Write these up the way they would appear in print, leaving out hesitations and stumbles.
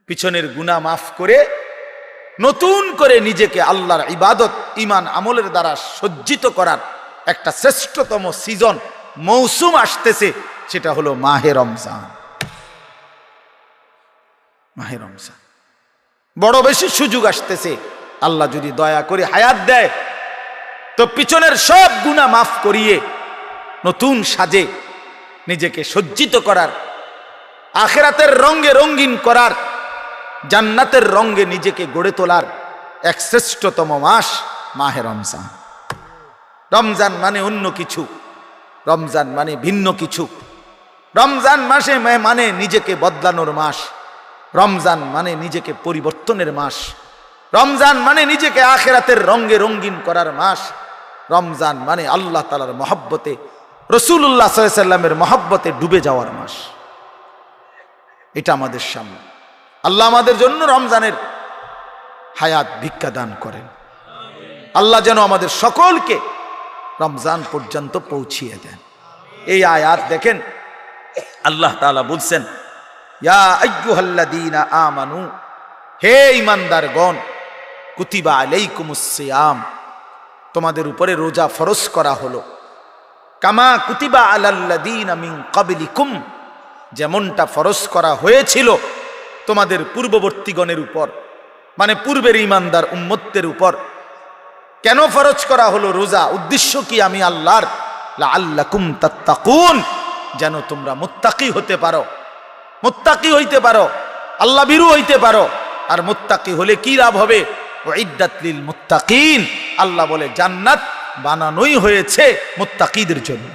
পিছনের গুনাহ মাফ করে নতুন করে নিজেকে আল্লাহর ইবাদত ঈমান আমলের দ্বারা সজ্জিত করার একটা শ্রেষ্ঠতম সিজন মৌসুম আসতেছে, সেটা হলো মাহে রমজান। মাহে রমজান বড় বেশি সুযোগ আসতেছে। আল্লাহ যদি দয়া করে হায়াত দেয় তো পিছনের সব গুনাহ মাফ করিয়ে নতুন সাজে নিজেকে সজ্জিত করার, আখিরাতের রঙে রঙিন করার, জান্নাতের রঙে নিজেকে গড়ে তোলার এক শ্রেষ্ঠতম মাস মাহে রমজান। রমজান মানে অন্য কিছু, রমজান মানে ভিন্ন কিছু। রমজান মাসে মানে নিজেকে বদলানোর মাস, রমজান মানে নিজেকে পরিবর্তনের মাস, রমজান মানে নিজেকে আখিরাতের রঙে রঙিন করার মাস, রমজান মানে আল্লাহ তাআলার মহব্বতে, রাসূলুল্লাহ সাল্লাল্লাহু আলাইহি ওয়াসাল্লামের মহব্বতে ডুবে যাওয়ার মাস। এটা আমাদের সামনে। আল্লাহ আমাদের জন্য রমজানের হায়াত ভিক্ষা দান করেন। আল্লাহ যেন আমাদের সকলকে রমজান পর্যন্ত পৌঁছিয়ে দেন। এই আয়াত দেখেন, আল্লাহ তাআলা বলছেন, ইয়া আইয়ুহাল্লাযীনা আমানু, হে ঈমানদারগণ, কুতিবা আলাইকুমুস সিয়াম, তোমাদের উপরে রোজা ফরজ করা হলো, কামা কুতিবা আলাল্লাযীনা মিন ক্বাবলিকুম, যেমনটা ফরজ করা হয়েছিল তোমাদের পূর্ববর্তীগণের উপর, মানে পূর্বের ঈমানদার উম্মতের উপর। কেন ফরজ করা হলো রোজা? উদ্দেশ্য কি? আমি আল্লাহর, লাআল্লাকুম তাত্তাকুন, যেন তোমরা মুত্তাকি হতে পারো, মুত্তাকি হইতে পারো, আল্লাহ ভীরু হইতে পারো। আর মুত্তাকি হলে কি লাভ হবে? উইদ্দাত লিল মুত্তাকিন, আল্লাহ বলে জান্নাত বানানোই হয়েছে মুত্তাকিদের জন্য।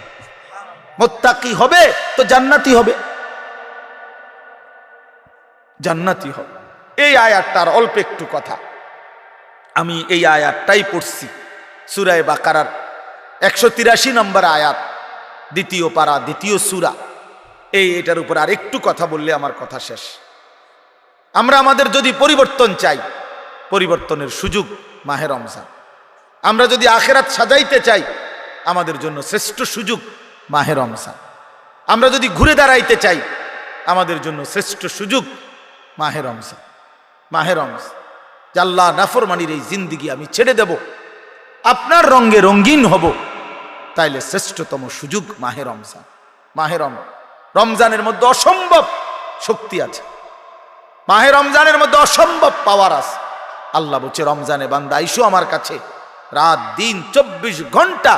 মুত্তাকি হবে তো জান্নাতি হবে, জান্নাতি হবে। এই আয়াতটার অল্প একটু কথা, আমি এই আয়াতটাই পড়ছি সূরা বাকারার 183 নম্বর আয়াত, দ্বিতীয় পারা, দ্বিতীয় সূরা। এটার উপর আর একটু কথা বললে আমার কথা শেষ। আমরা আমাদের যদি পরিবর্তন চাই, পরিবর্তনের সুযোগ মাহে রমজান। আমরা যদি আখিরাত সাজাইতে চাই, আমাদের জন্য শ্রেষ্ঠ সুযোগ মাহে রমজান। আমরা যদি ঘুরে দাঁড়াইতে চাই, আমাদের জন্য শ্রেষ্ঠ সুযোগ মাহে রমজান। মাহে রমজান, আল্লাহ নাফরমানির এই জিন্দেগি আমি ছেড়ে দেব, আপনার রঙে রঙিন হব, তাইলে শ্রেষ্ঠতম সুযোগ মাহে রমজান। মাহে রমজানের মধ্যে অসম্ভব শক্তি আছে, মাহে রমজানের মধ্যে অসম্ভব পাওয়ার আছে। আল্লাহ বলছে, রমজানে বান্দা আইসো আমার কাছে, রাত দিন 24 ঘন্টা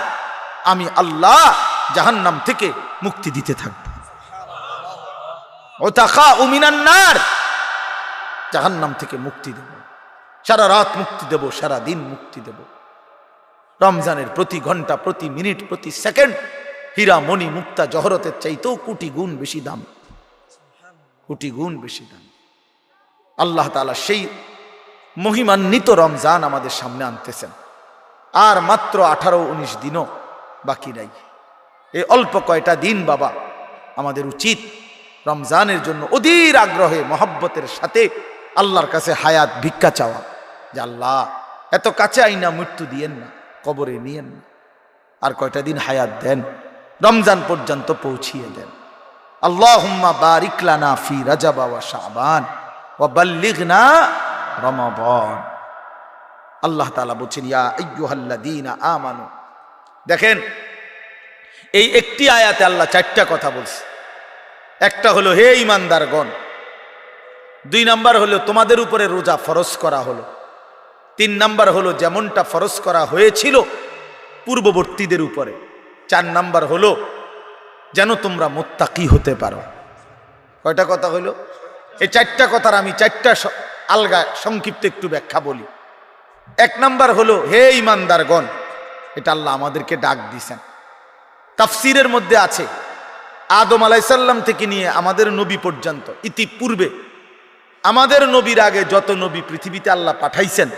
আমি আল্লাহ জাহান্নাম থেকে মুক্তি দিতে থাকবো। ওয়াতাখাউ মিনান নার, জাহান্নাম থেকে মুক্তি দেব, সারা রাত মুক্তি দেব, সারা দিন মুক্তি দেব। রমজানের প্রতি ঘন্টা, প্রতি মিনিট, প্রতি সেকেন্ড হীরা মণি মুক্তা জহরতের চাইতেও কোটি গুণ বেশি দাম, কোটি গুণ বেশি দাম। আল্লাহ তাআলা সেই মহিমান্বিত রমজান আমাদের সামনে আনতেছেন। আর মাত্র 18-19 দিনও বাকি নাই। এই অল্প কয়টা দিন বাবা, আমাদের উচিত রমজানের জন্য অধীর আগ্রহে মহব্বতের সাথে আল্লাহর কাছে হায়াত ভিক্ষা চাওয়া, যে আল্লাহ এত কাছে আইনা মৃত্যু দিয়েন না, কবরে নিয়েন না, আর কয়টা দিন হায়াত দেন, রমজান পর্যন্ত পৌঁছিয়ে দেন। আল্লাহুম্মা বারিক লানা ফি রাজাব ওয়া শাবান ওয়া বাল্লিগনা রমাদান। আল্লাহ তাআলা বলেন, ইয়া আইয়ুহাল্লাযীনা আমানু। দেখেন, এই একটি আয়াতে আল্লাহ 4টা কথা বলছে। একটা হলো হে ঈমানদারগণ, 2 নাম্বার হলো তোমাদের উপরে রোজা ফরজ করা হলো, 3 নাম্বার হলো যেমনটা ফরজ করা হয়েছিল পূর্ববর্তীদের উপরে, 4 নাম্বার হলো যেন তোমরা মুত্তাকি হতে পারো। কয়টা কথা হলো? এই 4টা কথার আমি 4টা আলগা সংক্ষিপ্ত একটু ব্যাখ্যা বলি। 1 নাম্বার হলো হে ঈমানদারগণ, এটা আল্লাহ আমাদেরকে ডাক দিয়েছেন। তাফসীরের মধ্যে আছে, আদম আলাইহিস সালাম থেকে নিয়ে আমাদের নবী পর্যন্ত, ইতিপূর্বে আমাদের নবীর আগে যত নবী পৃথিবীতে আল্লাহ পাঠাইছেন,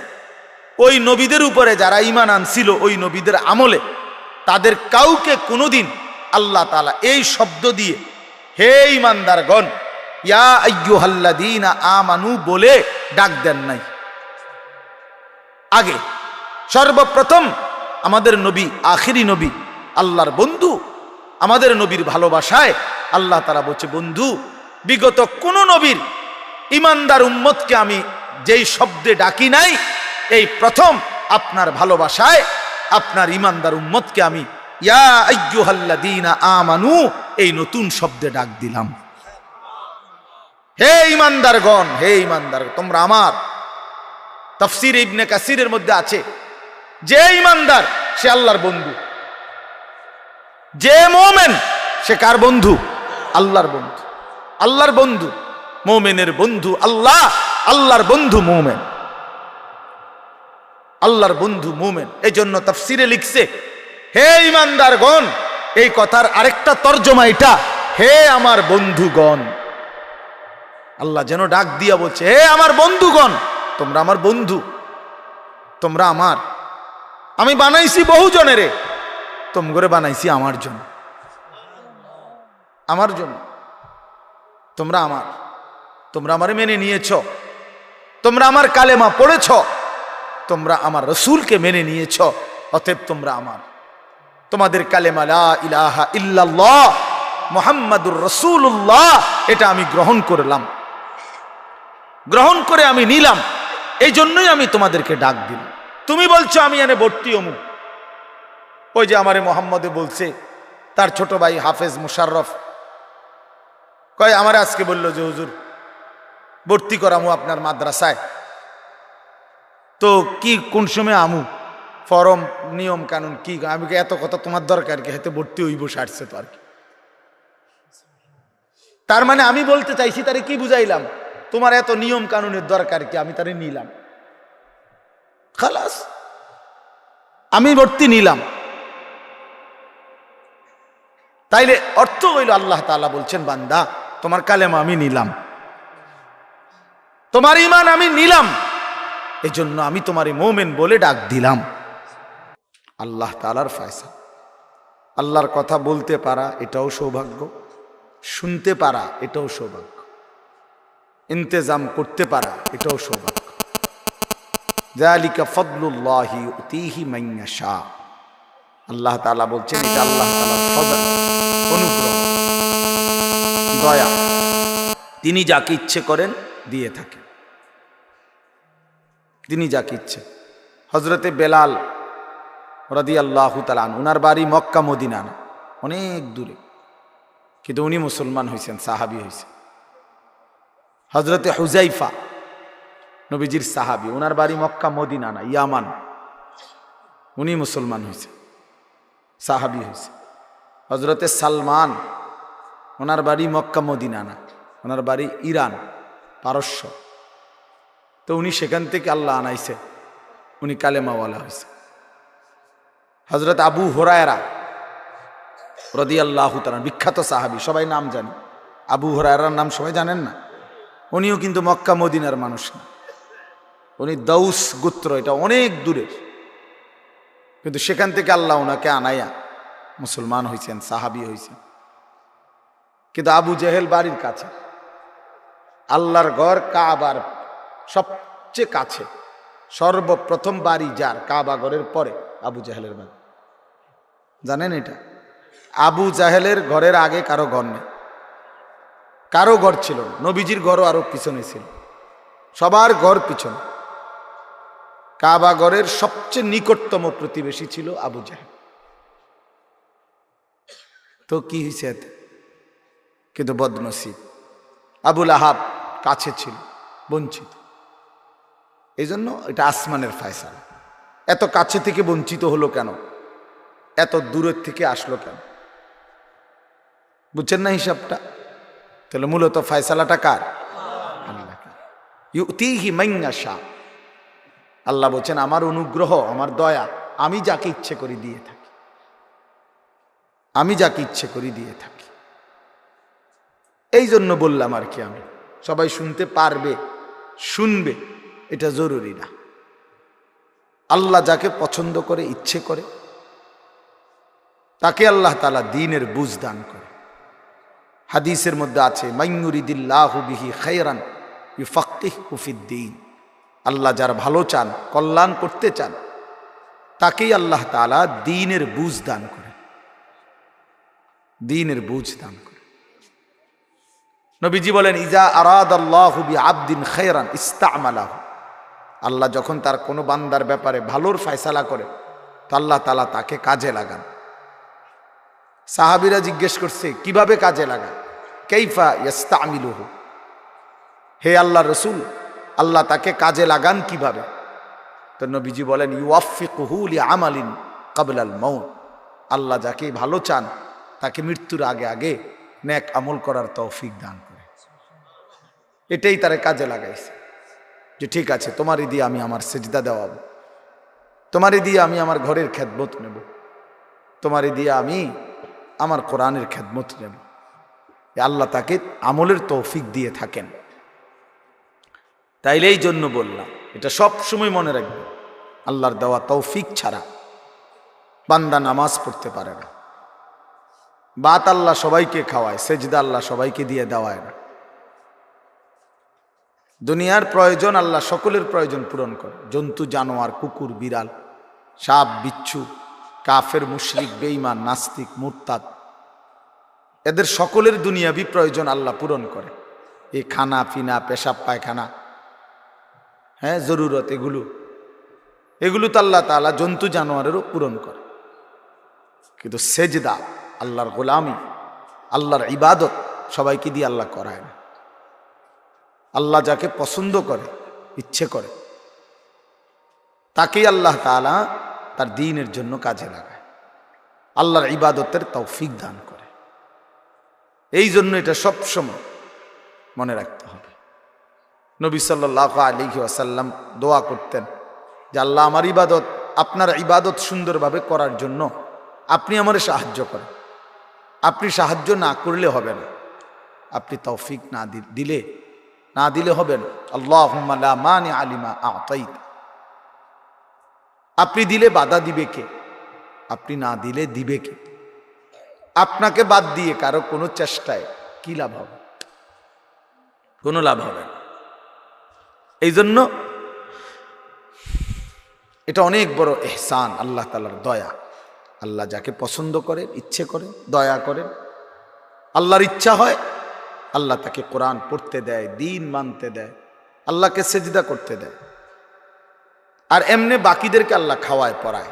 ওই নবীদের উপরে যারা ঈমান আনছিল, ওই নবীদের আমলে তাদের কাউকে কোনোদিন আল্লাহ তাআলা এই শব্দ দিয়ে হে ঈমানদারগণ, ইয়া আইয়ুহাল্লাযীনা আমানু বলে ডাক দেন নাই। আগে সর্বপ্রথম আমাদের নবী, আখিরি নবী, আল্লাহর বন্ধু, আমাদের নবীর ভালোবাসায় আল্লাহ তাআলা বলছে, বন্ধু, বিগত কোন নবীর ইমানদার উম্মতকে আমি যেই শব্দে ডাকি নাই, এই প্রথম আপনার ভালোবাসায় আপনার ইমানদার উম্মতকে আমি ইয়া আইয়ুহাল্লাযীনা আমানু এই নতুন শব্দে ডাক দিলাম। হে ইমানদারগণ, হে ইমানদার, তোমরা আমার। তাফসীর ইবনে কাসিরের মধ্যে আছে, যে ইমানদার সে আল্লাহর বন্ধু, যে মুমিন সে কার বন্ধু? আল্লাহর বন্ধু। আল্লাহর বন্ধু, মুমিনের বন্ধু আল্লাহ, আল্লাহর বন্ধু মুমিন, আল্লাহর বন্ধু মুমিন। এই জন্য তাফসীরে লিখছে, হে ইমানদারগণ, এই কথার আরেকটা তর্জমা এটা, হে আমার বন্ধুগণ। আল্লাহ যেন ডাক দিয়া বলছে, হে আমার বন্ধুগণ, তোমরা আমার বন্ধু, তোমরা আমার। আমি বানাইছি বহু জনেরে, তোমগরে বানাইছি আমার জন্য, আমার জন্য। তোমরা আমার, তোমরা আমারে মেনে নিয়েছ, তোমরা আমার কালেমা পড়েছ, তোমরা আমার রসুলকে মেনে নিয়েছ, অতএব তোমরা আমার। তোমাদের কালেমা লা ইলাহা ইল্লাল্লাহ মুহাম্মাদুর রাসূলুল্লাহ এটা আমি গ্রহণ করলাম, গ্রহণ করে আমি নিলাম, এই জন্যই আমি তোমাদেরকে ডাক দিলাম। তুমি বলছো আমি এনে ভর্তি হমু, ওই যে আমারে মোহাম্মদে বলছে, তার ছোট ভাই হাফেজ মুশাররফ কয় আমার আজকে বললো যে হুজুর ভর্তি করামু আপনার মাদ্রাসায়, তো কি কোন সময় আমু, ফরম নিয়ম কানুন কি? আমি এত কথা তোমার দরকার কি, হাতে ভর্তি হইব সারছে তো আর কি। তার মানে আমি বলতে চাইছি, তারে কি বুঝাইলাম, তোমার এত নিয়ম কানুনের দরকার কি, আমি তারে নিলাম, খালাস, আমি ভর্তি নিলাম। তাইলে অর্থ হইল আল্লাহ তাআলা বলছেন, বান্দা তোমার কালেমা আমি নিলাম, তোমার ঈমান আমি নিলাম, এজন্য আমি তোমারে মুমিন বলে ডাক দিলাম। আল্লাহ তাআলার ফয়সালা। আল্লাহর কথা বলতে পারা এটাও সৌভাগ্য, শুনতে পারা এটাও সৌভাগ্য, ইন্তেজাম করতে পারা এটাও সৌভাগ্য। যালিকা ফাদলুল্লাহি ইউতিহি মান ইয়াশা। আল্লাহ তাআলা বলছেন, এটা আল্লাহ তাআলার ফজল, অনুগ্রহ, দয়া, তিনি যাকে ইচ্ছে করেন দিয়ে থাকেন, তিনি যাকে ইচ্ছে। হযরতে বেলাল রাদিয়াল্লাহু তাআলা আনহু, ওনার বাড়ি মক্কা মদিনা না, অনেক দূরে, কিন্তু উনি মুসলমান হয়েছেন, সাহাবী হয়েছেন। হযরতে হুযাইফা নবীজির সাহাবী, ওনার বাড়ি মক্কা মদিনা না, ইয়ামান, উনি মুসলমান হয়েছে, সাহাবী হয়েছে। হযরতে সালমান, ওনার বাড়ি মক্কা মদিনা না, ওনার বাড়ি ইরান, পারস্য, তো উনি সেখান থেকে আল্লাহ আনাইছে, উনি কালেমাওয়ালা হয়েছে। হযরত আবু হুরায়রা রাদিয়াল্লাহু তাআলা, বিখ্যাত সাহাবী, সবাই নাম জানে, আবু হুরায়রার নাম সবাই জানেন না? উনিও কিন্তু মক্কা মদিনার মানুষ না, উনি দাউস গোত্র, এটা অনেক দূরের, কিন্তু সেখান থেকে আল্লাহ ওনাকে আনাইয়া মুসলমান হয়েছেন, সাহাবী হয়েছেন। কিন্তু আবু জেহেল বাড়ির কাছে, আল্লাহর ঘর কাবার সবচেয়ে কাছে, সর্বপ্রথম বাড়ি যার কাবা ঘরের পরে আবু জাহেলের বাড়ি। জানেন এটা? আবু জাহেলের ঘরের আগে কারো ঘর নেই, কারো ঘর ছিল না, নবীজির ঘরও আরো পিছনে ছিল, সবার ঘর পিছনে। কাবা ঘরের সবচেয়ে নিকটতম প্রতিবেশী ছিল আবু জাহেল। তো কি হয়েছে এতে? কিন্তু বদনসিব, আবুল আহাব কাছে ছিল, বঞ্চিত। এই জন্য এটা আসমানের ফয়সালা। এত কাছে থেকে বঞ্চিত হলো কেন? এত দূরের থেকে আসলো কেন? বুঝছেন না হিসাবটা? তাহলে মূলত ফয়সালাটা কার? আল্লাহ। ইউতিহি মান ইয়াশা। আল্লাহ বলছেন, আমার অনুগ্রহ, আমার দয়া, আমি যাকে ইচ্ছে করি দিয়ে থাকি, আমি যাকে ইচ্ছে করি দিয়ে থাকি। এই জন্য বললাম আর কি, আমি সবাই শুনতে পারবে, শুনবে এটা জরুরি না। আল্লাহ যাকে পছন্দ করে, ইচ্ছে করে, তাকে আল্লাহ তাআলা দ্বীনের বুঝ দান করে। হাদিসের মধ্যে আছে, মাইয়ুরিদিল্লাহু বিহি খায়রান ইউফাক্কিহু ফিদ্দীন। আল্লাহ যার ভালো চান, কল্যাণ করতে চান, তাকেই আল্লাহ তাআলা দ্বীনের বুঝ দান করে, দ্বীনের বুঝ দান করে। নবীজি বলেন, ইজা আরাদাল্লাহু বিআবদিন খায়রান ইস্তা'মালাহু, আল্লাহ যখন তার কোনো বান্দার ব্যাপারে ভালোর ফয়সালা করে তো আল্লাহ তাআলা তাকে কাজে লাগান। সাহাবীরা জিজ্ঞেস করছে, কিভাবে কাজে লাগান? কাইফা ইস্তা'মিলুহু, হে আল্লাহর রাসূল, আল্লাহ তাকে কাজে লাগান কিভাবে? তো নবীজি বলেন, ইউওয়াফিকুহু লিআমালিন ক্বাবলাল মাউত, আল্লাহ যাকে ভালো চান তাকে মৃত্যুর আগে আগে নেক আমল করার তৌফিক দান করে। এটাই তারে কাজে লাগাইছে, যে ঠিক আছে তোমারই দিয়ে আমি আমার সেজদা দেওয়াবো, তোমারই দিয়ে আমি আমার ঘরের খেদমত নেব, তোমারই দিয়ে আমি আমার কোরআনের খেদমত নেব। আল্লাহ তাকে আমলের তৌফিক দিয়ে থাকেন। তাইলে এই জন্য বললাম, এটা সব সময় মনে রাখবে, আল্লাহর দেওয়া তৌফিক ছাড়া বান্দা নামাজ পড়তে পারে না। বাত আল্লাহ সবাইকে খাওয়ায়, সেজদা আল্লাহ সবাইকে দিয়ে দেওয়ায় না। দুনিয়ার প্রয়োজন আল্লাহ সকলের প্রয়োজন পূরণ করে, জন্তু জানোয়ার, কুকুর বিড়াল, সাপ বিচ্ছু, কাফের মুশরিক বেঈমান নাস্তিক মুরতাদ, এদের সকলের দুনিয়াবি প্রয়োজন আল্লাহ পূরণ করে। এই খানা পিনা, পেশাব পায়খানা, হ্যাঁ জরুরত, এগুলো তো আল্লাহ তাআলা জন্তু জানোয়ারেরও পূরণ করে। কিন্তু সেজদা, আল্লাহর গোলামি, আল্লাহর ইবাদত সবাইকে দিয়ে আল্লাহ করায় না। আল্লাহ যাকে পছন্দ করে, ইচ্ছে করে, তাকেই আল্লাহ তাআলা তার দ্বীনের জন্য কাজে লাগায়, আল্লাহর ইবাদতের তৌফিক দান করে। এই জন্য এটা সবসময় মনে রাখতে হবে। নবী সাল্লাল্লাহু আলাইহি ওয়াসাল্লাম দোয়া করতেন যে আল্লাহ আমার ইবাদত, আপনার ইবাদত সুন্দরভাবে করার জন্য আপনি আমারে সাহায্য করেন। আপনি সাহায্য না করলে হবে না, আপনি তৌফিক না দিলে হবে না। আল্লাহুম্মা লা মানিআ লিমা আ'তাইতা, আপনি দিলে বাধা দিবে কে? আপনি না দিলে দিবে কে? আপনাকে বাদ দিয়ে কারো কোনো চেষ্টায় কি লাভ হবে? কোনো লাভ হবে না। এই জন্য এটা অনেক বড় ইহসান, আল্লাহ তাআলার দয়া। আল্লাহ যাকে পছন্দ করেন, ইচ্ছে করেন, দয়া করেন, আল্লাহর ইচ্ছা হয় আল্লাহ তাকে কোরআন পড়তে দেয়, দ্বীন মানতে দেয়, আল্লাহকে সেজদা করতে দেয়। আর এমনি বাকিদেরকে আল্লাহ খাওয়ায় পড়ায়,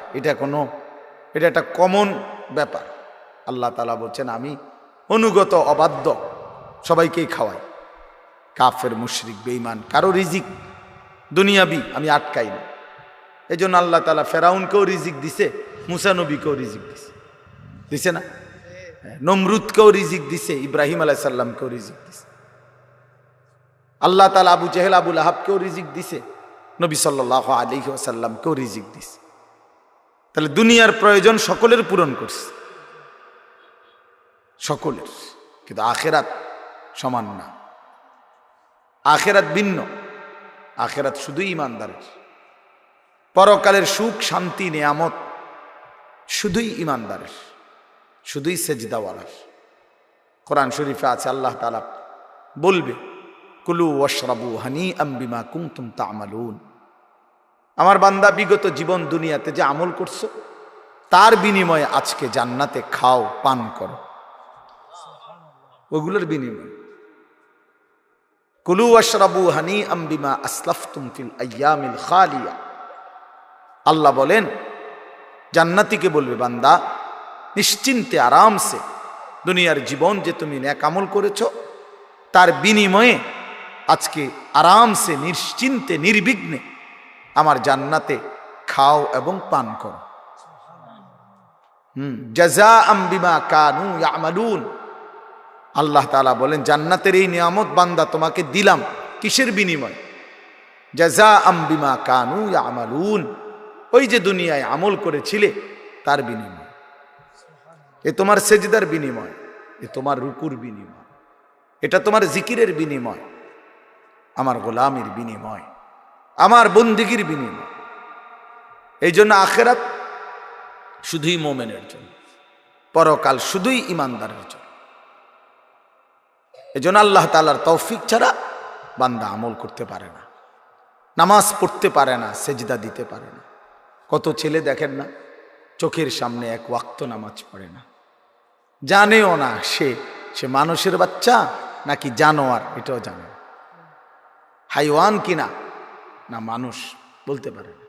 এটা একটা কমন ব্যাপার। আল্লাহ তাআলা বলছেন, আমি অনুগত অবাধ্য সবাইকেই খাওয়াই, কাফের মুশরিক বেঈমান কারো রিজিক দুনিয়াবি আমি আটকাই না। এই জন্য আল্লাহ তাআলা ফেরাউনকেও রিজিক দিছে, মুসা নবীকেও রিজিক দিছে না? নমরুদকেও রিজিক দিছে, ইব্রাহিম আলাইহিস সালামকেও রিজিক দিছে। আল্লাহ তাআলা আবু জেহেল আবু লাহাবকেও রিজিক দিছে, নবী সাল্লাল্লাহু আলাইহি ওয়াসাল্লামকেও রিজিক দিছে। তাহলে দুনিয়ার প্রয়োজন সকলের পূরণ করছে, সকলের। কিন্তু আখিরাত সমান না, আখিরাত ভিন্ন। আখিরাত শুধুই ঈমানদারের। পরকালের সুখ শান্তি নিয়ামত শুধুই ঈমানদারের, শুধুই সেজদাওয়ালার। কোরআন শরীফে আছে, আল্লাহ তাআলা বলবে, কুলু ওয়াশরাবু হানিআম বিমা কুনতুম তা'মালুন, আমার বান্দা বিগত জীবন দুনিয়াতে যে আমল করছো তার বিনিময়ে আজকে জান্নাতে খাও, পান করো, ওগুলোর বিনিময়ে। কুলু ওয়াশরাবু হানিআম বিমা আসলাফতুম ফিল আইয়ামিল খালিয়া, আল্লাহ বলেন জান্নাতীকে বলবে, বান্দা নিশ্চিন্তে আরামসে দুনিয়ার জীবন যে তুমি নেক আমল করেছো তার বিনিময়ে আজকে আরামসে নিশ্চিন্তে নির্বিঘ্নে আমার জান্নাতে খাও এবং পান করো। জাযাআম বিমা কানু ইয়ামালুন, আল্লাহ তাআলা বলেন জান্নাতের এই নিয়ামত বান্দা তোমাকে দিলাম কিসের বিনিময়? জাযাআম বিমা কানু ইয়ামালুন, ওই যে দুনিয়ায় আমল করেছিলে তার বিনিময়। এ তোমার সেজদার বিনিময়, এ তোমার রুকুর বিনিময়, এটা তোমার জিকিরের বিনিময়, আমার গোলামির বিনিময়, আমার বন্দিগির বিনিময়। এই জন্য আখিরাত শুধুই মোমেনের জন্য, পরকাল শুধুই ঈমানদারের জন্য। এই জন্য আল্লাহ তাআলার তৌফিক ছাড়া বান্দা আমল করতে পারে না, নামাজ পড়তে পারে না, সেজদা দিতে পারে না। কত ছেলে দেখেন না, চোখের সামনে এক ওয়াক্ত নামাজ পড়ে না, জানেও না সে মানুষের বাচ্চা নাকি জানোয়ার এটাও জানে না। হাইওয়ান কিনা না মানুষ বলতে পারে না।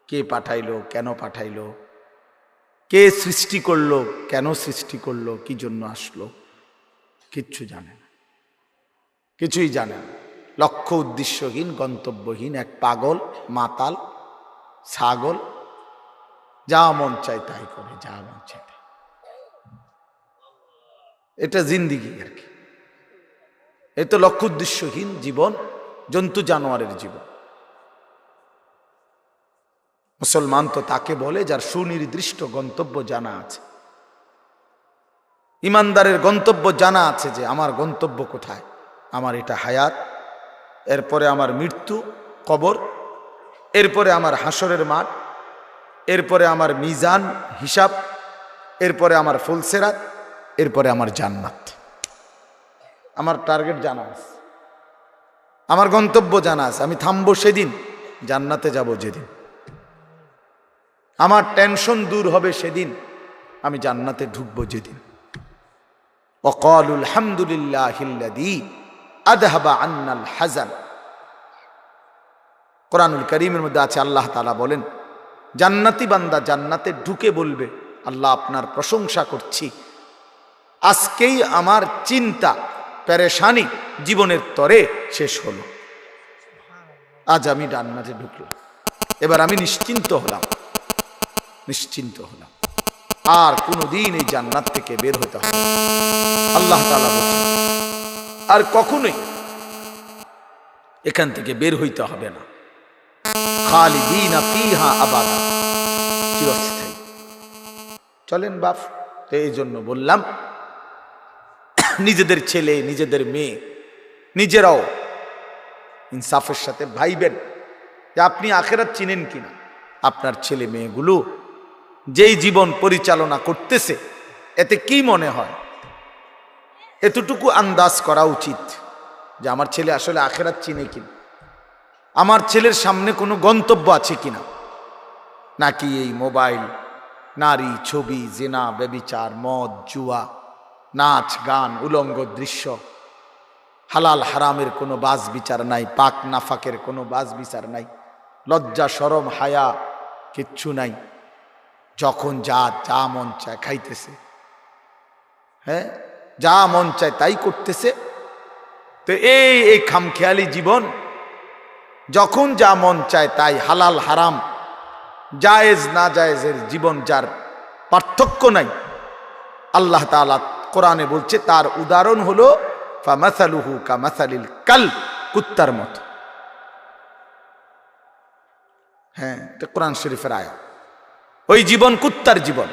কে পাঠাইলো, কেন পাঠাইলো, কে সৃষ্টি করলো, কেন সৃষ্টি করলো, কি জন্য আসলো, কিচ্ছু জানে না, কিছুই জানে না। লক্ষ্য উদ্দেশ্যহীন, গন্তব্যহীন এক পাগল, মাতাল, ছাগল, যা মন চায় তাই করে, যা মন চায় তাই। এটা জিন্দিগি আর কি। এই তো লক্ষ্য উদ্দেশ্যহীন জীবন, জন্তু জানোয়ারের জীবন। মুসলমান তো তাকে বলে যার সুনির্দিষ্ট গন্তব্য জানা আছে। ইমানদারের গন্তব্য জানা আছে যে আমার গন্তব্য কোথায়, আমার এটা হায়াত, এরপরে আমার মৃত্যু, কবর, এরপরে আমার হাসরের মাঠ, এরপরে আমার মিজান হিসাব, এরপরে আমার ফুলসেরাত, এরপরে আমার জান্নাত। আমার টার্গেট জানা আছে, আমার গন্তব্য জানা আছে। আমি থামবো সেদিন, জান্নাতে যাব যেদিন। আমার টেনশন দূর হবে সেদিন, আমি জান্নাতে ঢুকবো যেদিন। ওয়াকালুল হামদুলিল্লাহিল্লাযী আযহাবা আন্নাল হাযান। কোরআনুল কারীমের মধ্যে আছে, আল্লাহ তাআলা বলেন জান্নাতি বান্দা জান্নাতে ঢুকে বলবে, আল্লাহ আপনার প্রশংসা করছি, আজকেই আমার চিন্তা পেরেশানি জীবনের তরে শেষ হলো। আজ আমি জান্নাতে ঢুকলাম, এবার আমি নিশ্চিন্ত হলাম, নিশ্চিন্ত হলাম, আর কোনোদিন এই জান্নাত থেকে বের হতে হবে। আল্লাহ তাআলা বলেন আর কখনোই এখান থেকে বের হইতে হবে না। খালিদিনা ফিহা আবাদা, চিরস্থায়ী। চলেন বাপ, তো এই জন্য বললাম নিজেদের ছেলে, নিজেদের মেয়ে, নিজেরাও ইনসাফের সাথে ভাইবেন যে আপনি আখেরাত চিনেন কিনা। আপনার ছেলে মেয়েগুলো যেই জীবন পরিচালনা করতেছে, এতে কি মনে হয়, এতটুকু আন্দাজ করা উচিত যে আমার ছেলে আসলে আখেরাত চিনে কিনা, আমার ছেলের সামনে কোনো গন্তব্য আছে কিনা, নাকি এই মোবাইল, নারী, ছবি, জিনা, ব্যভিচার, মদ, জুয়া, নাচ, গান, উলঙ্গ দৃশ্য, হালাল হারামের কোনো বাজ বিচার নাই, পাক নাফাকের কোনো বাজ বিচার নাই, লজ্জা শরম হায়া কিচ্ছু নাই। যখন যা যা মন চায় খাইতেছে, হ্যাঁ, যা মন চায় তাই করতেছে। তো এই খামখেয়ালি জীবন, যখন যা মন চায় তাই, হালাল হারাম, জায়েজ না জায়েজের জীবন, যার পার্থক্য নাই, আল্লাহ তাআলা কোরআনে বলছে তার উদাহরণ হলো ফামাসালুহু কামাসালিল কালব, কুত্তার মতো। হ্যাঁ, এটা কোরআন শরীফের আয়াত। ওই জীবন কুত্তার জীবন,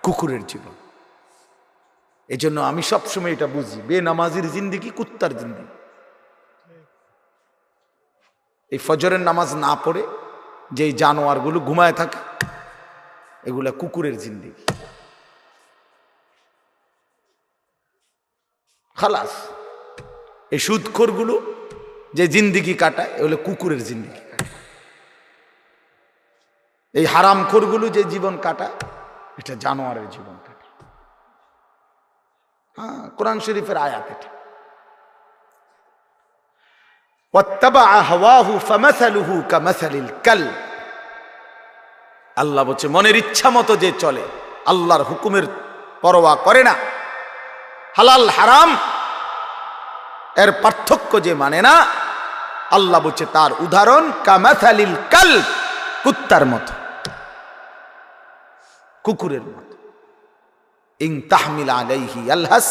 কুকুরের জীবন। এই জন্য আমি সবসময় এটা বুঝি, বেনামাজির জিন্দিগি কুত্তার জিন্দিগি। এই ফজরের নামাজ না পড়ে যে জানোয়ারগুলো ঘুমায় থাকে, এগুলা কুকুরের জিন্দিগি। খালাস। এই সুদখোরগুলো যে জিন্দিগি কাটায়, এগুলো কুকুরের জিন্দিগি কাটায়। এই হারামখোরগুলো যে জীবন কাটায়, এটা জানোয়ারের জীবন কাটায়। হ্যাঁ, কোরআন শরীফের আয়াত এটা। ওয়াত্তাবাআ হাওয়াহু ফামাসালুহু কামাসালিল কালব। আল্লাহ বলছে মনের ইচ্ছা মতো যে চলে, আল্লাহর হুকুমের পরোয়া করে না, হালাল হারাম এর পার্থক্য যে মানে না, আল্লাহ বলছে তার উদাহরণ কামাসালিল কালব, কুত্তার মতো, কুকুরের মতো। ইন তাহমিল আলাইহি ইয়ালহাস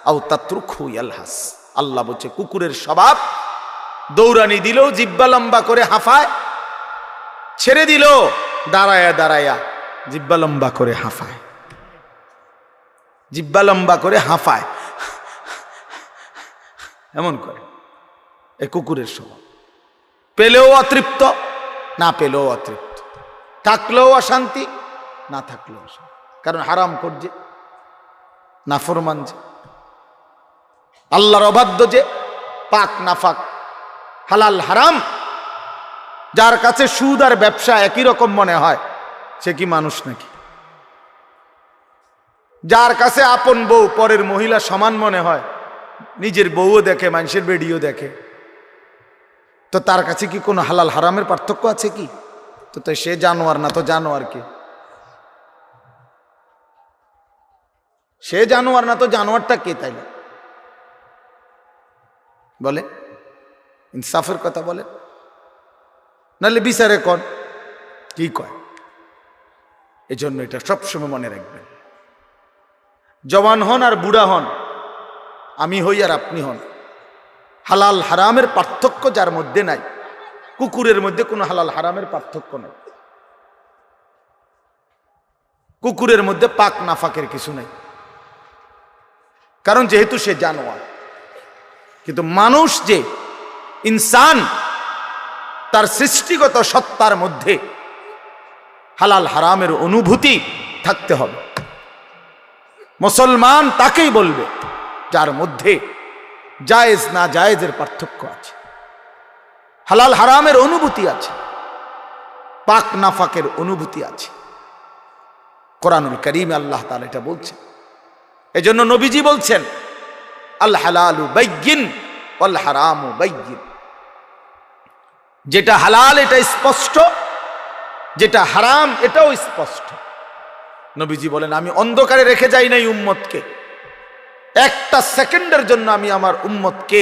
আও তাতরুকহু ইয়ালহাস। আল্লাহ বলছে কুকুরের স্বভাব, দৌড়ানি দিল জিব্বা লম্বা করে হাঁফায়, ছেড়ে দিল দাঁড়ায়া দাঁড়ায়া জিব্বা লম্বা করে হাঁফায়, জিব্বা লম্বা করে হাঁফায়, এমন করে। এই কুকুরের স্বভাব। পেলেও অতৃপ্ত, না পেলেও অতৃপ্ত, থাকলেও অশান্তি, না থাকলেও অশান্তি। কারণ হারাম করছে, নাফরমান যে, আল্লাহর অবাধ্য যে, পাক নাফাক, হালাল হারাম, যার কাছে সুদ আর ব্যবসা একই রকম মনে হয়, সে কি মানুষ নাকি? যার কাছে আপন বউ পরের মহিলা সমান মনে হয়, নিজের বউও দেখে, মানুষের বেডিও দেখে, তো তার কাছে কি কোনো হালাল হারামের পার্থক্য আছে কি? তো সে জানোয়ার না তো জানোয়ার কে? সে জানোয়ার না তো জানোয়ারটা কে? তাইলে বলে, ইনসাফের কথা বলে, নাহলে বিচারে কর কি কয়। এই জন্য এটা সবসময় মনে রাখবেন, জওয়ান হন আর বুড়া হন, আমি হই আর আপনি হন, হালাল হারামের পার্থক্য যার মধ্যে নাই, কুকুরের মধ্যে কোনো হালাল হারামের পার্থক্য নাই, কুকুরের মধ্যে পাক নাফাকের কিছু নাই, কারণ যেহেতু সে জানোয়ার। কিন্তু মানুষ যে ইনসান, তার সৃষ্টিগত সত্তার মধ্যে হালাল হারামের অনুভূতি থাকতে হবে। মুসলমান তাকেই বলবে যার মধ্যে জায়েজ না জায়েজের পার্থক্য আছে, হালাল হারামের অনুভূতি আছে, পাক নাফাকের অনুভূতি আছে। কোরআনুল কারীমে আল্লাহ তাআলা এটা বলছেন। এজন্য নবীজি বলছেন, আল হালালু বাইয়িন ওয়াল হারামু বাইয়িন, যেটা হালাল এটা স্পষ্ট, যেটা হারাম এটাও স্পষ্ট। নবীজি বলেন, আমি অন্ধকারে রেখে যাই নাই উম্মতকে, একটা সেকেন্ডের জন্য আমি আমার উম্মতকে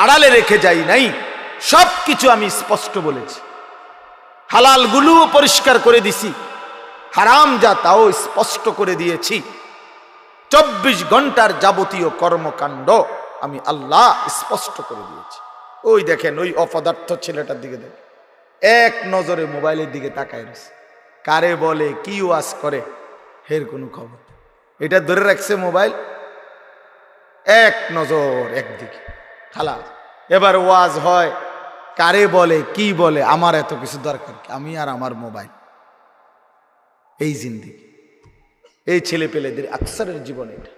আড়ালে রেখে যাই নাই, সবকিছু আমি স্পষ্ট বলেছি। হালাল গুলোও পরিষ্কার করে দিছি, হারাম যা তাও স্পষ্ট করে দিয়েছি। 24 ঘন্টার যাবতীয় কর্মকাণ্ড আমি আল্লাহ স্পষ্ট করে দিয়েছি। ওই দেখেন, ওই অপদার্থ ছেলেটার দিকে দেখেন, এক নজরে মোবাইলের দিকে তাকায় রয়েছে, কারে বলে কি ওয়াজ করে এর কোনো খবর। এটা ধরে রাখছে মোবাইল, এক নজর একদিকে খালা। এবার ওয়াজ হয়, কারে বলে কি বলে, আমার এত কিছু দরকার, আমি আর আমার মোবাইল। এই জিন্দেগি, এই ছেলে পেলেদের আকসারের জীবন এটা।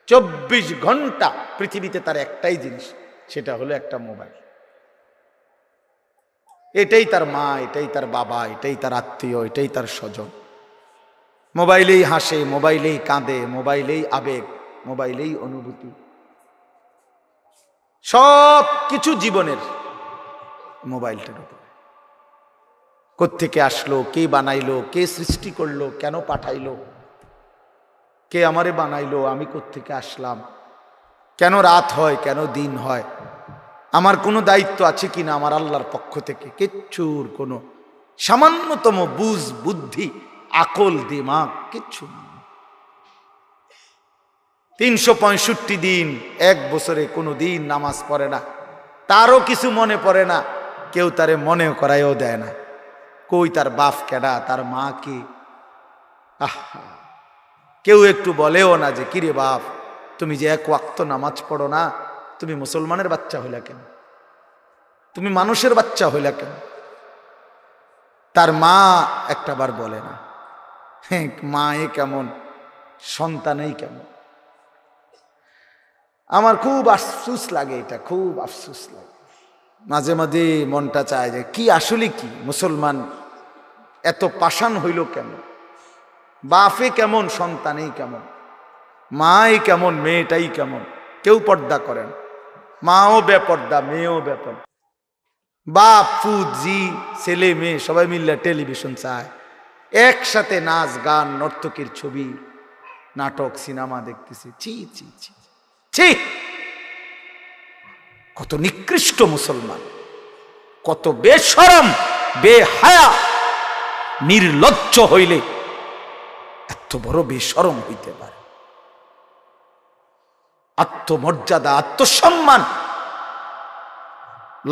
24 ঘন্টা পৃথিবীতে তার একটাই জিনিস, সেটা হলো একটা মোবাইল। এটাই তার মা, এটাই তার বাবা, এটাই তার আত্মীয়, এটাই তার স্বজন। মোবাইলেই হাসে, মোবাইলেই কাঁদে, মোবাইলেই আবেগ, মোবাইলেই অনুভূতি, সব কিছু জীবনের মোবাইলটার উপর। কোত্থেকে আসলো, কে বানাইলো, কে সৃষ্টি করলো, কেন পাঠাইলো, কে আমারে বানাইলো, আমি কোত্থেকে আসলাম, কেন রাত হয়, কেন দিন হয়, আমার কোনো দায়িত্ব আছে কিনা আমার আল্লাহর পক্ষ থেকে, কিচ্ছুর কোনো সামান্যতম বুঝ বুদ্ধি আকল দিমাগ কিচ্ছু নেই। 365 দিন, এক বছরে কোনো দিন নামাজ পড়ে না, তারও কিছু মনে পড়ে না, কেউ তারে মনে করাইও দেয় না। কই তার বাপ কেডা, তার মা কি, কেউ একটু বলেও না যে কিরে বাপ, তুমি যে এক ওয়াক্ত নামাজ পড়ো না, তুমি মুসলমানের বাচ্চা হইলা কেন, তুমি মানুষের বাচ্চা হইলা কেন? তার মা একটাবার বলে না, হ্যাঁ মা এ কেমন, সন্তানেই কেমন। আমার খুব আফসোস লাগে, এটা খুব আফসোস লাগে। মাঝে মাঝে মনটা চায় যে কি আসলে কি মুসলমান এত পাষাণ হইল কেন? বাপে কেমন, সন্তানেই কেমন, মাই কেমন, মেয়েটাই কেমন। কেউ পর্দা করেন, মাও বেপর্দা, মেয়েও বেপর্দা। বাপ ফুজি ছেলে মেয়ে সবাই মিললে টেলিভিশন চায়, একসাথে নাচ গান নর্তকীর ছবি নাটক সিনেমা দেখতেছি। ছি ছি ছি ছি, কত নিকৃষ্ট মুসলমান, কত বেশরম বেহায়া নির্লজ্জ হইলে এত বড় বেশরম হইতে পারে। আত্মমর্যাদা, আত্মসম্মান,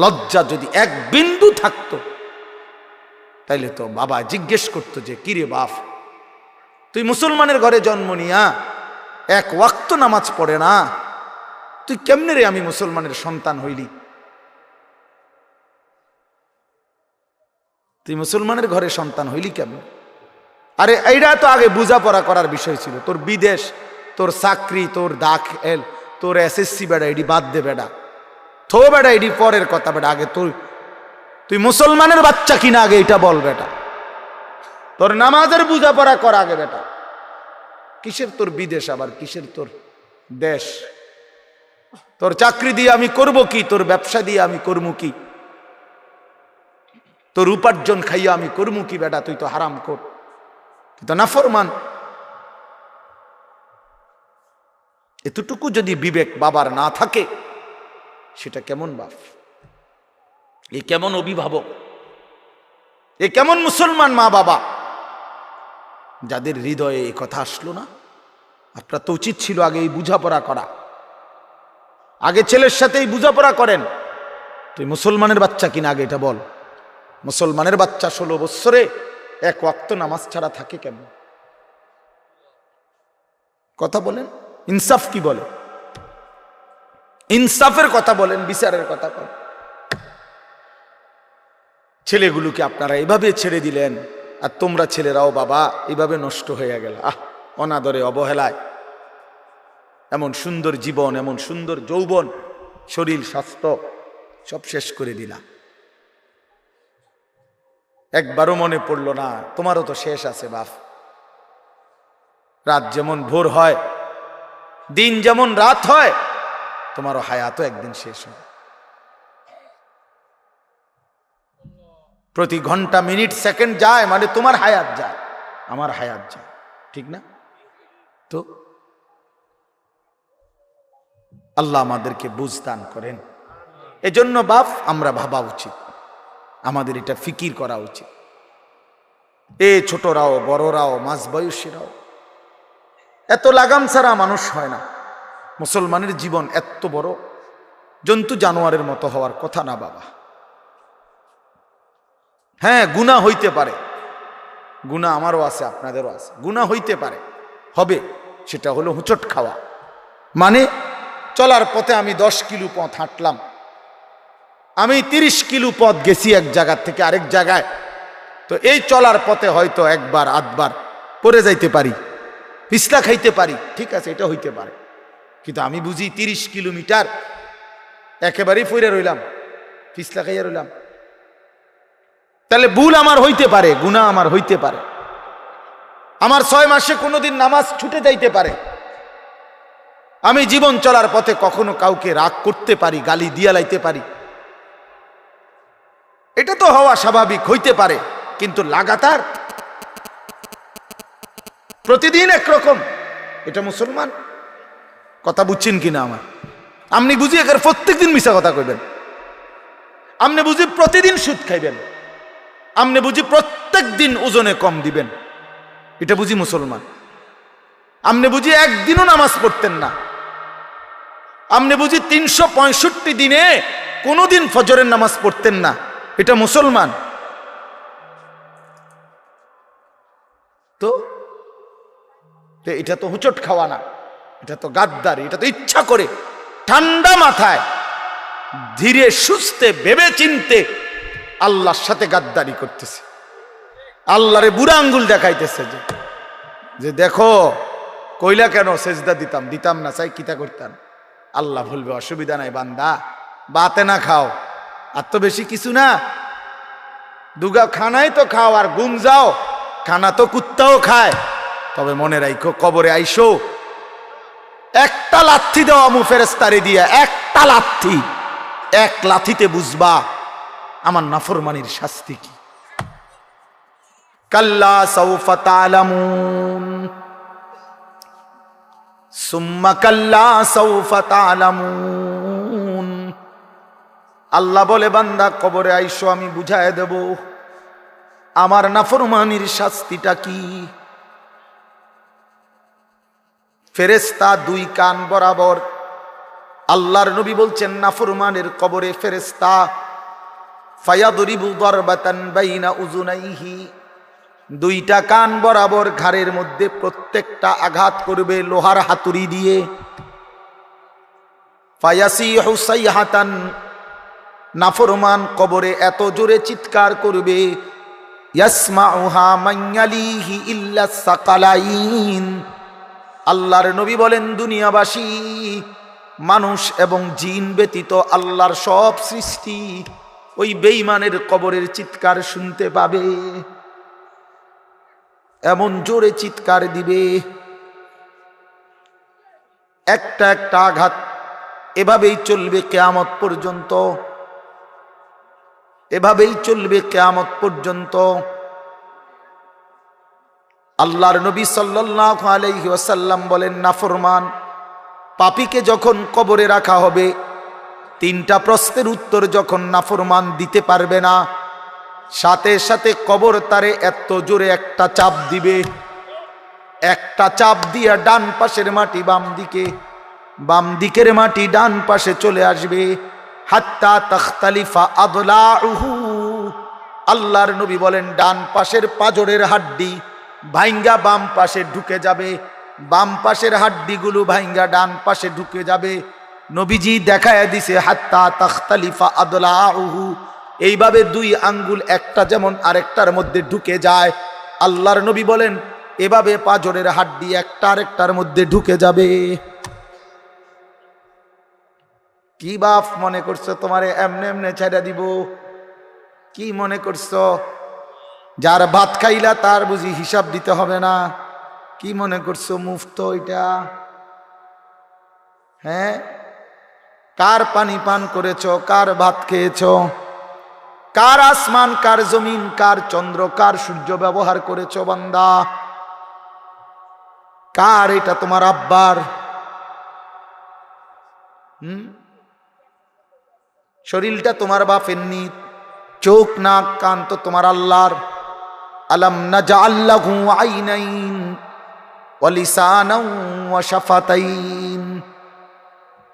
লজ্জা যদি এক বিন্দু থাকতো, তাইলে তো বাবা জিজ্ঞেস করতো যে কিরে বাপ, তুই মুসলমানের ঘরে জন্ম নিয়া এক ওয়াক্ত নামাজ পড়ে না, তুই কেমনে রে আমি মুসলমানের সন্তান হইলি? তুই মুসলমানের ঘরে সন্তান হইলি কেমন? আরে এইটা তো আগে বোঝাপড়া করার বিষয় ছিল। তোর বিদেশ, তোর চাকরি, তোর দাখিল, তোর এসএসসি বেড়া এডি বাদ দে বেড়া, থো বেড়া এডি পরের কথা বেড়া। আগে তুই মুসলমানের বাচ্চা কিনা আগে এটা বল বেটা। তোর নামাজের বোঝাপড়া কর আগে বেটা। কিসের তোর বিদেশ, আবার কিসের তোর দেশ? তোর চাকরি দিয়ে আমি করব কি, তোর ব্যবসা দিয়ে আমি করবো কি, তোর উপার্জন খাইয়া আমি করবো কি? বেটা তুই তো হারাম কর, তুই তো নাফরমান। এতটুকু যদি বিবেক বাবার না থাকে, সেটা কেমন বাপ, এ কেমন অভিভাবক, এ কেমন মুসলমান মা বাবা, যাদের হৃদয়ে এই কথা আসলো না? আপনার তো উচিত ছিল আগে এই বুঝাপড়া করা, আগে ছেলের সাথেই বুঝাপড়া করেন। তুই মুসলমানের বাচ্চা কিনা আগে এটা বল। মুসলমানের বাচ্চা 16 বৎসরে এক ওয়াক্ত নামাজ ছাড়া থাকে কেন? কথা বলেন, ইনসাফ কি বলে? ইনসাফের কথা বলেন, বিচারের কথা বলেন। ছেলেগুলোকে আপনারা এভাবে ছেড়ে দিলেন, আর তোমরা ছেলেরাও বাবা এভাবে নষ্ট হয়ে গেল। অনাদরে, অবহেলায় এমন সুন্দর জীবন, এমন সুন্দর যৌবন, শরীর, স্বাস্থ্য সব শেষ করে দিলা। একবারও মনে পড়লো না তোমারও তো শেষ আছে বাপ। রাত যেমন ভোর হয়, দিন যেমন রাত হয়, তোমারও হায়াতও একদিন শেষ হয়। প্রতি ঘন্টা, মিনিট, সেকেন্ড যায় মানে তোমার হায়াত যায়, আমার হায়াত যায়, ঠিক না? তো আল্লাহ আমাদেরকে বুঝ দান করেন। এজন্য বাপ আমরা ভাবা উচিত, আমাদের এটা ফিকির করা উচিত। এ ছোটরাও, বড়রাও, মাঝ বয়সীরাও, এত লাগাম ছাড়া মানুষ হয় না। মুসলমানের জীবন এত বড়, জন্তু জানোয়ারের মতো হওয়ার কথা না বাবা। হ্যাঁ, গুনাহ হইতে পারে, গুনাহ আমারও আছে, আপনাদেরও আছে, গুনাহ হইতে পারে, হবে। সেটা হলো হুচট খাওয়া। মানে চলার পথে আমি 10 কিলো পথ হাঁটলাম, আমি 30 কিলো পথ গেছি এক জায়গা থেকে আরেক জায়গায়। তো এই চলার পথে হয়তো একবার আধবার পড়ে যাইতে পারি, পিছলা খাইতে পারি, ঠিক আছে, এটা হইতে পারে। কিন্তু আমি বুঝি 30 কিলোমিটার একেবারেই পড়ে রইলাম, পিছলা খাইয়া রইলাম, তাহলে ভুল আমার হইতে পারে, গুনাহ আমার হইতে পারে। আমার 6 মাসে কোনোদিন নামাজ ছুটে যাইতে পারে। আমি জীবন চলার পথে কখনো কাউকে রাগ করতে পারি, গালি দিয়া লাইতে পারি, এটা তো হওয়া স্বাভাবিক, হইতে পারে। কিন্তু লাগাতার প্রতিদিন একরকম, এটা মুসলমান? কথা বুঝছেন কিনা আমার? আপনি বুঝি এখানে প্রত্যেক দিন মিশা কথা কইবেন, আপনি বুঝি প্রতিদিন সুদ খাইবেন, আপনি বুঝি প্রত্যেক দিন ওজনে কম দিবেন, এটা বুঝি মুসলমান? আপনি বুঝি একদিনও নামাজ পড়তেন না, আপনি বুঝি 365 দিনে কোনোদিন ফজরের নামাজ পড়তেন না, এটা মুসলমান? তো এটা তো হুচট খাওয়া না, এটা তো গাদ্দারি, এটা তো ইচ্ছা করে ঠান্ডা মাথায় ধীরে সুস্থে ভেবে চিনতে আল্লাহর সাথে গাদ্দারি করতেছে, আল্লাহরে বুড়া আঙ্গুল দেখাইতেছে যে দেখো কইলা কেন সেজদা দিতাম না, চাই কিতা করতাম। আল্লাহ বলবে অসুবিধা নাই বান্দা, বাতে না খাও, আর তো বেশি কিছু না, দুগা খানাই তো খাও আর ঘুম যাও, খানা তো কুত্তাও খায়। তবে মনে রাখো কবরে আইসো, একটা লাথি দেওয়া মু ফেরেস্তারে দিয়া, একটা লাথি, এক লাথিতে বুঝবা আমার নাফরমানির শাস্তি কি। কাল্লা সাউফা তা'লামুন সুম্মা কাল্লা সাউফা তা'লামুন। আল্লাহ বলে বান্দা কবরে আইসো, আমি বুঝায় দেব আমার নাফরমানির শাস্তিটা কি। ফেরেশতা 2 কান বরাবর, আল্লাহর নবী বলছেন নাফরমানের কবরে ফেরেশতা ফায়াদরিবু দারবাতান বাইনা উযুনাইহি, 2টা কান বরাবর ঘাড়ের মধ্যে প্রত্যেকটা আঘাত করবে লোহার হাতুড়ি দিয়ে। ফায়াসিহু সাইহাতান, নাফরমান কবরে এত জোরে চিৎকার করবে, ইয়াসমাউহা মান ইয়ালিহি ইল্লা সাকালাইন। আল্লাহর নবী বলেন দুনিয়াবাসী, মানুষ এবং জিন ব্যতীত আল্লাহর সব সৃষ্টি ওই বেঈমানের কবরের চিৎকার শুনতে পাবে, এমন জোরে চিৎকার দিবে। একটা একটা আঘাত এভাবেই চলবে কিয়ামত পর্যন্ত, এভাবেই চলবে কিয়ামত পর্যন্ত। আল্লাহর নবী সাল্লাল্লাহু আলাইহি ওয়াসাল্লাম বলেন, নাফরমান পাপীকে যখন কবরে রাখা হবে, তিনটা প্রশ্নের উত্তর যখন নাফরমান দিতে পারবে না, সাথে সাথে কবর তারে এত জোরে একটা চাপ দিবে, একটা চাপ দিয়া ডান পাশের মাটি বাম দিকে, বাম দিকের মাটি ডান পাশে চলে আসবে, হাত্তা তাখতালিফা আদলাউহু। আল্লাহর নবী বলেন, ডান পাশের পাজরের হাড্ডি ভাইঙ্গা বাম পাশে ঢুকে যাবে, বাম পাশের হাড্ডিগুলো ভাইঙ্গা ডান পাশে ঢুকে যাবে। নবীজি দেখায় দিছে হাত্তা তাখতালিফা আদলাউহু, এইভাবে দুই আঙ্গুল একটা যেমন আরেকটার মধ্যে ঢুকে যায়, আল্লাহর নবী বলেন এভাবে পাজরের হাড্ডি একটা আরেকটার মধ্যে ঢুকে যাবে। কি বাপ মনে করছো তোমারে এমনে এমনে ছেড়ে দিব? কি মনে করছো যার ভাত খাইলা তার বুঝি হিসাব দিতে হবে না? কি মনে করছো মুফত এটা? হ্যাঁ, কার পানি পান করেছো, কার ভাত খেয়েছো, কার আসমান, কার জমিন, কার চন্দ্র, কার সূর্য ব্যবহার করেছো বান্দা? কার এটা? তোমার আব্বার। শরীরটা তোমার বাপের নি, চোখ নাক কান তো তোমার আল্লাহর। আলাম নাজআল লাহু আইনাইন ওয়া লিসানান ওয়া শাফাতাইন।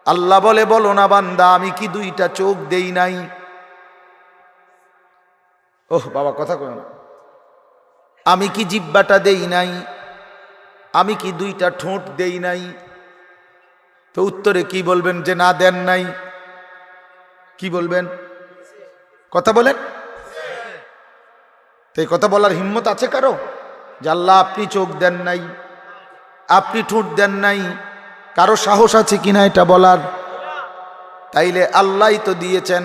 আল্লাহ বলে, বলো না বান্দা আমি কি দুইটা চোখ দেই নাই? ওহ বাবা কথা কয় না। আমি কি জিহ্বাটা দেই নাই? আমি কি দুইটা ঠোঁট দেই নাই? তো উত্তরে কি বলবেন? যে না দেন নাই। কি বলবেন? কথা বলেন। তো এই কথা বলার হিম্মত আছে কারো? যে আল্লাহ আপনি চোখ দেন নাই, আপনি ঠোঁট দেন নাই? কারো সাহস আছে কিনা এটা বলার? তাইলে আল্লাহই তো দিয়েছেন।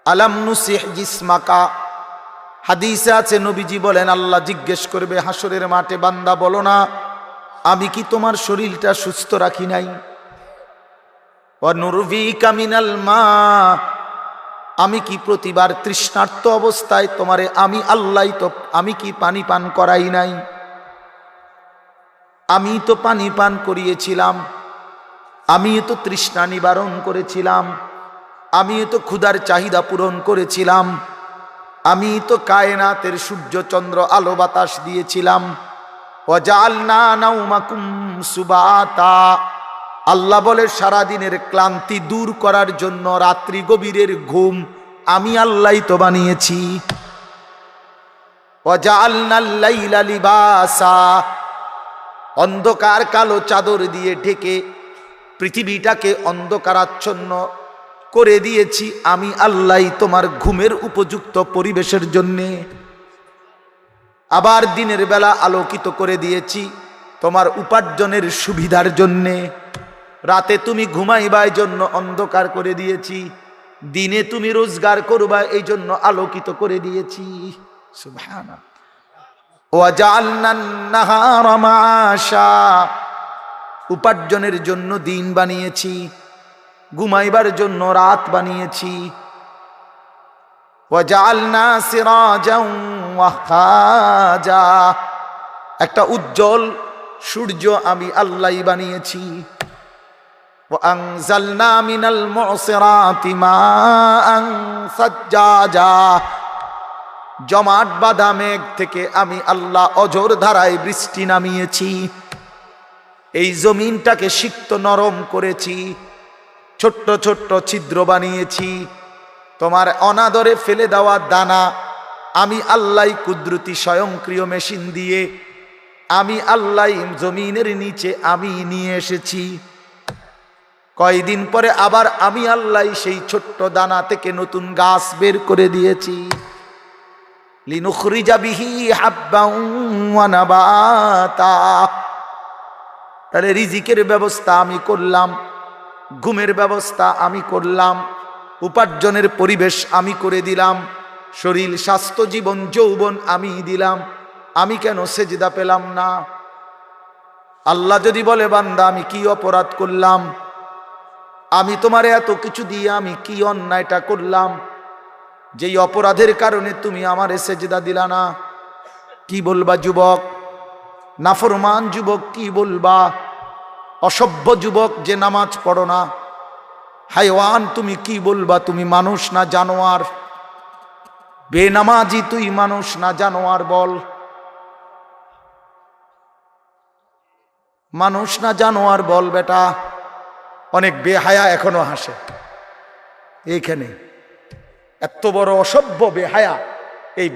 আলাম নুসিহ জিসমাকা, হাদিসে আছে নবীজি বলেন আল্লাহ জিজ্ঞেস করবে হাসরের মাঠে, বান্দা বলো না আমি কি তোমার শরীরটা সুস্থ রাখি নাই? ওয়া নুরভিকা মিনাল মা, আমি কি প্রতিবার তৃষ্ণার্ত অবস্থায় তোমারে আমি আল্লাহ তো আমি কি পানি পান করাই নাই? আমি তো পানি পান করিয়েছিলাম, আমি তো তৃষ্ণা নিবারণ করেছিলাম, আমি তো ক্ষুধার চাহিদা পূরণ করেছিলাম, আমি তো কায়নাতের সূর্য চন্দ্র আলো বাতাস দিয়েছিলাম। ওয়াজআলনা নাওমাকুম সুবাতা, আল্লাহ বলে সারাদিনের ক্লান্তি দূর করার জন্য রাত্রি গভীরের ঘুম আমি আল্লাহই তো বানিয়েছি। ওয়াজআলনাল লাইলা লিবাসা, অন্ধকার কালো চাদর দিয়ে ঢেকে পৃথিবীটাকে অন্ধকারাচ্ছন্ন করে দিয়েছি আমি আল্লাহই তোমার ঘুমের উপযুক্ত পরিবেশের জন্যে। আবার দিনের বেলা আলোকিত করে দিয়েছি তোমার উপার্জনের সুবিধার জন্যে। রাতে তুমি ঘুমাইবার জন্য অন্ধকার করে দিয়েছি, দিনে তুমি রোজগার করবা এই জন্য আলোকিত করে দিয়েছি। সুবহানাল্লাহ। ওয়াজআলনান নাহারা মাআশা, উপার্জনের জন্য দিন বানিয়েছি, ঘুমাইবার জন্য রাত বানিয়েছি। ওয়াজআলনা সিরাজাও ওয়াহাজা, একটা উজ্জ্বল সূর্য আমি আল্লাহই বানিয়েছি। ওয়ানজালনা মিনাল মুসিরাতি মাআন সাজ্জাজা, জমাট বাঁধা মেঘ থেকে আমি আল্লাহ অঝোর ধারায় বৃষ্টি নামিয়েছি। এই জমিনটাকে সিক্ত নরম করেছি, ছোট্ট ছোট্ট ছিদ্র বানিয়েছি। তোমার অনাদরে ফেলে দেওয়া দানা আমি আল্লাহ কুদরতি স্বয়ংক্রিয় মেশিন দিয়ে আমি আল্লাহ জমিনের নিচে আমি নিয়ে এসেছি। কয়দিন পরে আবার আমি আল্লাহ সেই ছোট্ট দানা থেকে নতুন গাছ বের করে দিয়েছি। লিনুখরিজা বিহি হাব্বান ওয়া নাবাতা, তাহলে রিজিকের ব্যবস্থা আমি করলাম, ঘুমের ব্যবস্থা আমি করলাম, উপার্জনের পরিবেশ আমি করে দিলাম, শরীর স্বাস্থ্য জীবন যৌবন আমি দিলাম। আমি কেন সেজদা পেলাম না? আল্লাহ যদি বলে বান্দা আমি কি অপরাধ করলাম, আমি তোমারে এত কিছু দিয়ে আমি কি অন্যায়টা করলাম যেই অপরাধের কারণে তুমি আমারে সেজদা দিলা না? কি বলবা যুবক? নাফরমান যুবক কি বলবা? অসভ্য যুবক যে নামাজ পড়ো না, হায়ওয়ান তুমি কি বলবা? তুমি মানুষ না জানোয়ার? বেনামাজি তুই মানুষ না জানোয়ার? বল, মানুষ না জানোয়ার বল বেটা। অনেক বেহায়া এখনো হাসে এইখানে, এত বড় অসভ্য বেহায়া এই